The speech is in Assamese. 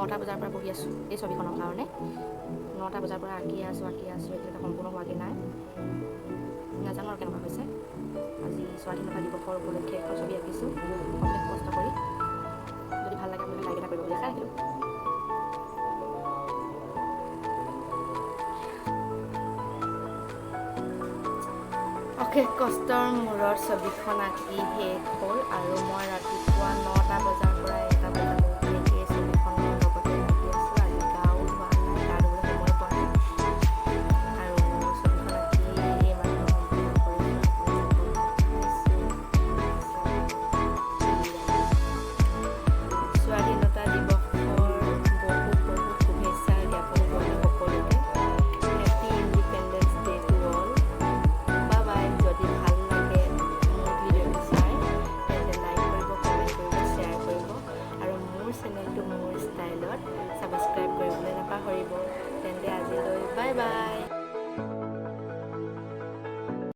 9টা বজাৰ পৰা বহি আছোঁ এই ছবিখনৰ কাৰণে। 9টা বজাৰ পৰা আঁকি আছোঁ এতিয়ালৈকে সম্পূৰ্ণ হোৱাগৈ নাই। নাজানো আৰু কেনেকুৱা হৈছে। আজি স্বাধীনতা দিৱসৰ উপলক্ষে এখন ছবি আঁকিছোঁ অশেষ কষ্ট কৰি। যদি ভাল লাগে আপোনালোকে লাইক এটা কৰিব, দেখাই ৰাখিলোঁ। অশেষ কষ্টৰ মূৰত ছবিখন আঁকি শেষ হ'ল আৰু মই ৰাতিপুৱা 9টা বজাৰ পৰা 1টা বজালৈকে এই ছবিখনৰ লগতে লাগি আছোঁ। আজি গাও ধোৱা নাই, গা ধুবলৈ সময় পোৱা নাই আৰু ছবিখন আঁকি এইমাত্ৰ সম্পূৰ্ণ কৰিছোঁ। স্বাধীনতা দিৱসৰ বহুত শুভেচ্ছা জ্ঞাপন কৰিলোঁ সকলোকে। Happy independence day to all. যদি ভাল লাগে মোৰ ভিডিঅ'টো চাই তেন্তে লাইক কৰিব, কমেণ্ট কৰিব, শ্বেয়াৰ কৰিব আৰু মোৰ চেনেলটো মোৰ ষ্টাইলত ছাবস্ক্ৰাইব কৰিবলৈ নাপাহৰিব।